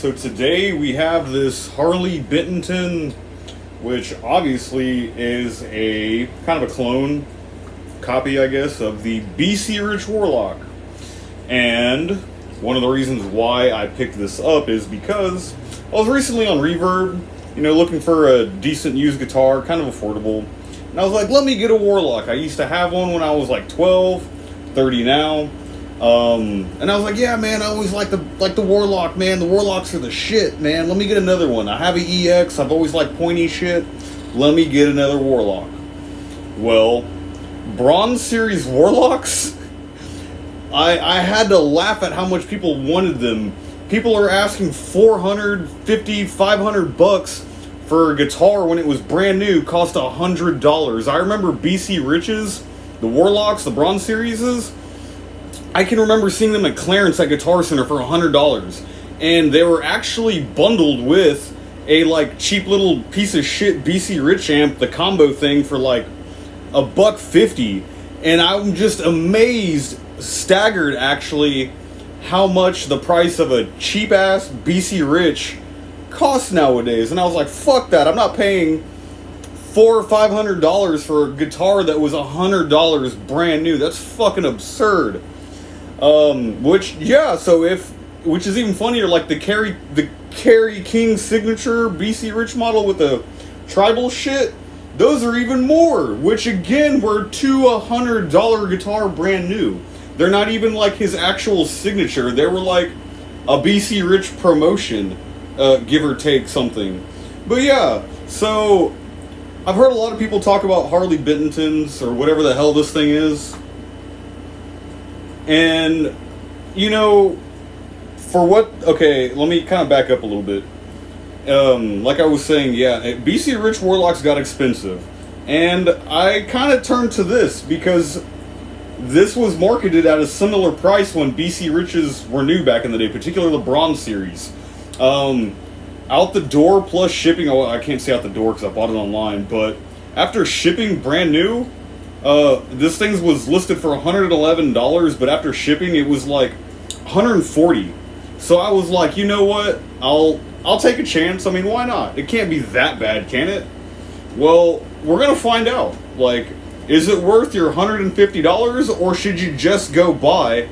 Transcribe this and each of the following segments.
So today we have this Hartley Benton, which obviously is a kind of a clone copy, I guess, of the B.C. Rich Warlock. And one of the reasons why I picked this up is because I was recently on Reverb, looking for a decent used guitar, kind of affordable. And I was like, let me get a Warlock. I used to have one when I was like 12, 30 now. And I was like, yeah, man, I always like the Warlock, man. The Warlocks are the shit, man. Let me get another one. I have an EX. I've always liked pointy shit. Let me get another Warlock. Well, Bronze Series Warlocks, I had to laugh at how much people wanted them. People are asking $450, $500 for a guitar when it was brand new, cost $100. I remember BC Rich's, the Warlocks, the Bronze Series'. I can remember seeing them at clearance at Guitar Center for $100, and they were actually bundled with a cheap little piece of shit BC Rich amp, the combo thing, for $150. And I'm just amazed, staggered actually, how much the price of a cheap ass BC Rich costs nowadays. And I was like, fuck that! I'm not paying $400 or $500 for a guitar that was $100 brand new. That's fucking absurd. Which is even funnier, like the Kerry King signature BC Rich model with the tribal shit, those are even more, which again were $100 guitar brand new. They're not even like his actual signature. They were like a BC Rich promotion, give or take something. But yeah, so I've heard a lot of people talk about Hartley Benton's or whatever the hell this thing is. And, let me kind of back up a little bit. Like I was saying, yeah, BC Rich Warlocks got expensive. And I kind of turned to this because this was marketed at a similar price when BC Riches were new back in the day, particularly the Bronze Series. Out the door plus shipping, I can't say out the door because I bought it online, but after shipping brand new, this thing was listed for $111, but after shipping it was like $140. So I was like, you know what? I'll take a chance. I mean, why not? It can't be that bad, can it? Well, we're gonna find out. Is it worth your $150, or should you just go buy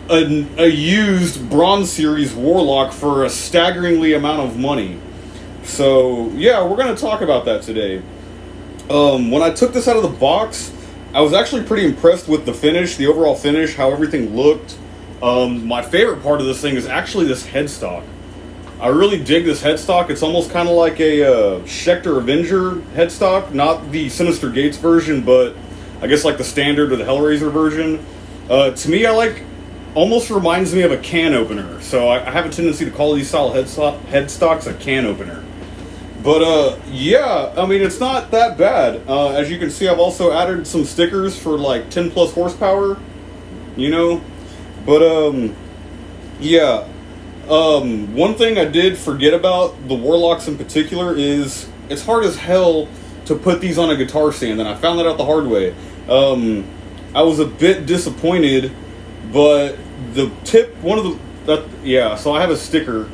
a used Bronze Series Warlock for a staggeringly amount of money? So yeah, we're gonna talk about that today. When I took this out of the box, I was actually pretty impressed with the finish, the overall finish, how everything looked. My favorite part of this thing is actually this headstock. I really dig this headstock. It's almost kind of like a Schecter Avenger headstock, not the Sinister Gates version, but I guess like the standard or the Hellraiser version. To me, almost reminds me of a can opener. So I have a tendency to call these style headstocks a can opener. But, yeah, I mean, it's not that bad. As you can see, I've also added some stickers for, 10 plus horsepower, But, yeah. One thing I did forget about the Warlocks in particular is it's hard as hell to put these on a guitar stand, and I found that out the hard way. I was a bit disappointed, but the tip, so I have a sticker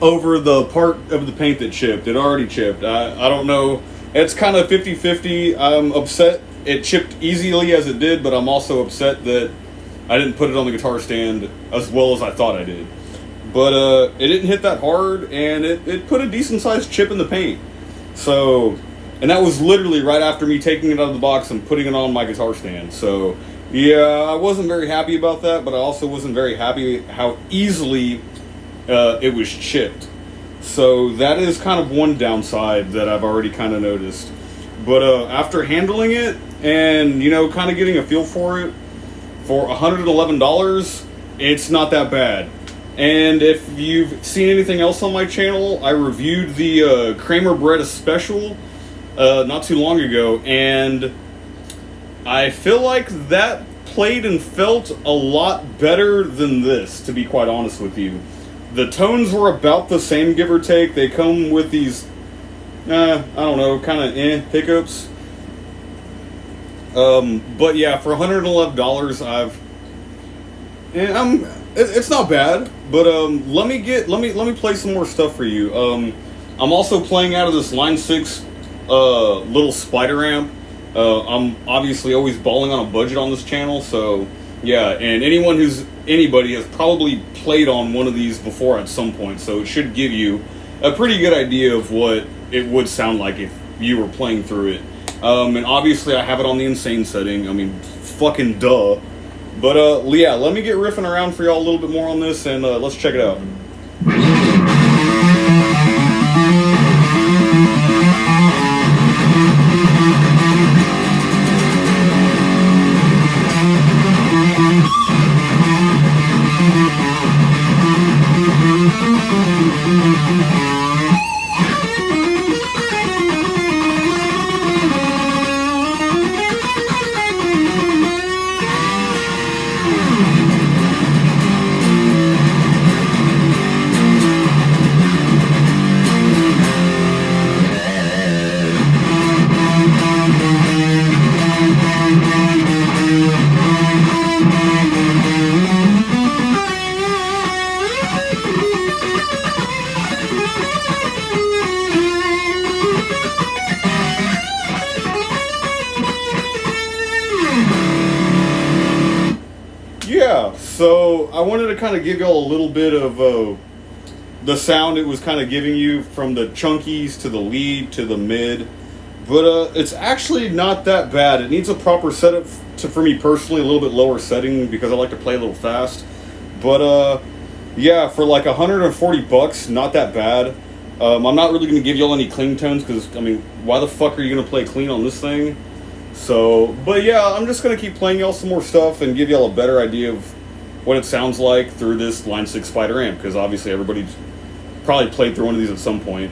over the part of the paint that chipped. It already chipped. I don't know. It's kind of 50-50. I'm upset it chipped easily as it did, but I'm also upset that I didn't put it on the guitar stand as well as I thought I did. But it didn't hit that hard, and it put a decent-sized chip in the paint. So, and that was literally right after me taking it out of the box and putting it on my guitar stand. So, yeah, I wasn't very happy about that, but I also wasn't very happy how easily it was chipped. So that is kind of one downside that I've already kind of noticed. But after handling it and, kind of getting a feel for it, for $111, it's not that bad. And if you've seen anything else on my channel, I reviewed the Kramer Beretta Special not too long ago, and I feel like that played and felt a lot better than this, to be quite honest with you. The tones were about the same, give or take. They come with these, I don't know, kind of pickups. But yeah, for $111, It's not bad, but let me play some more stuff for you. I'm also playing out of this Line 6 little spider amp. I'm obviously always balling on a budget on this channel, so yeah, and anybody has probably played on one of these before at some point, so it should give you a pretty good idea of what it would sound like if you were playing through it. And obviously I have it on the insane setting. I mean, fucking duh. But yeah, let me get riffing around for y'all a little bit more on this, and let's check it out. Yeah, so I wanted to kind of give y'all a little bit of the sound it was kind of giving you from the chunkies to the lead to the mid, but it's actually not that bad. It needs a proper setup for me personally, a little bit lower setting because I like to play a little fast. But yeah, for like $140, not that bad. I'm not really going to give y'all any clean tones because, I mean, why the fuck are you going to play clean on this thing? So, but yeah, I'm just going to keep playing y'all some more stuff and give y'all a better idea of what it sounds like through this Line 6 Spider amp, because obviously everybody's probably played through one of these at some point,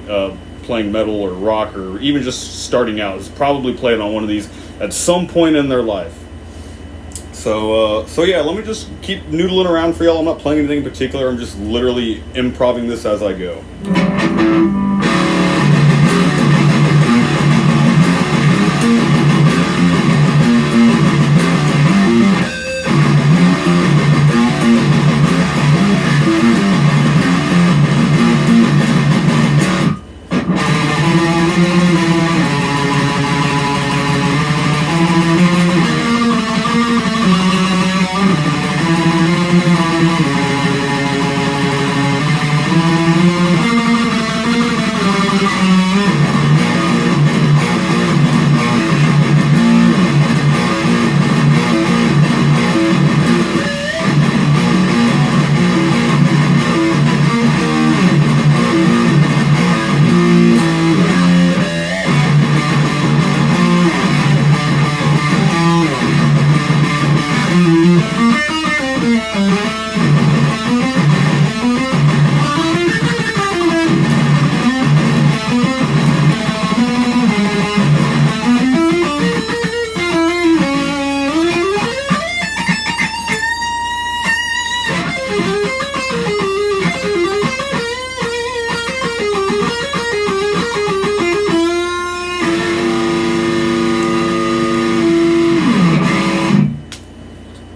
playing metal or rock, or even just starting out, has probably played on one of these at some point in their life. So yeah, let me just keep noodling around for y'all. I'm not playing anything in particular, I'm just literally improvising this as I go.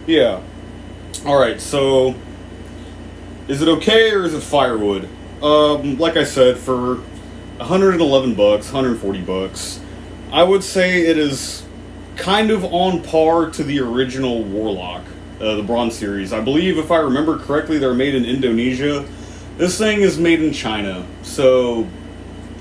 Yeah. Alright, so is it okay or is it firewood? Like I said, for $111, $140, I would say it is kind of on par to the original Warlock, the Bronze Series. I believe, if I remember correctly, they're made in Indonesia. This thing is made in China, so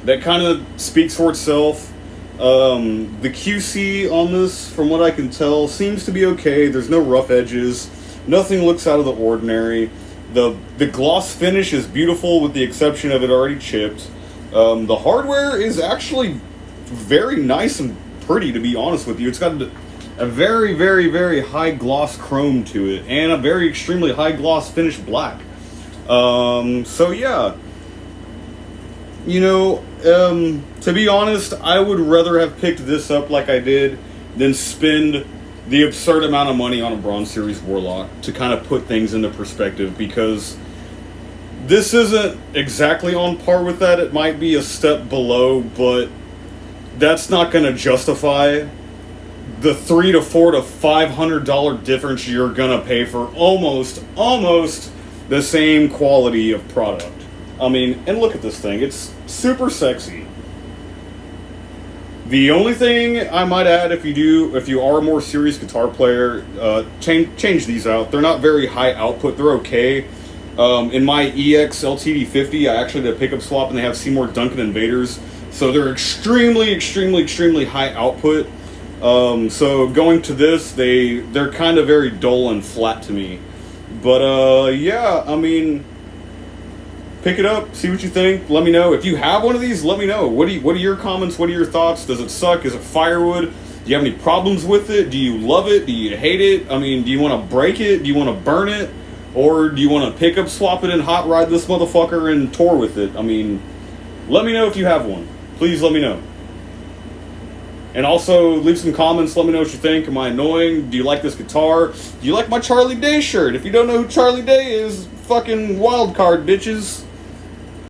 that kind of speaks for itself. The QC on this, from what I can tell, seems to be okay. There's no rough edges. Nothing looks out of the ordinary. The gloss finish is beautiful with the exception of it already chipped. The hardware is actually very nice and pretty, to be honest with you. It's got a very, very, very high gloss chrome to it and a very extremely high gloss finish black. So yeah. You know, to be honest, I would rather have picked this up like I did than spend the absurd amount of money on a Bronze Series Warlock to kind of put things into perspective, because this isn't exactly on par with that. It might be a step below, but that's not going to justify the $300 to $400 to $500 difference you're going to pay for almost the same quality of product. I mean, and look at this thing. It's super sexy. The only thing I might add, if you are a more serious guitar player, change these out. They're not very high output. They're okay. In my EX LTD50, I actually did a pickup swap, and they have Seymour Duncan Invaders, so they're extremely high output. So going to this, they're kind of very dull and flat to me. But yeah, I mean, pick it up, see what you think. Let me know if you have one of these. Let me know. What are your comments? What are your thoughts? Does it suck? Is it firewood? Do you have any problems with it? Do you love it? Do you hate it? I mean, do you want to break it? Do you want to burn it? Or do you want to pick up, swap it, and hot ride this motherfucker and tour with it? I mean, let me know if you have one. Please let me know. And also, leave some comments. Let me know what you think. Am I annoying? Do you like this guitar? Do you like my Charlie Day shirt? If you don't know who Charlie Day is, fucking wild card, bitches.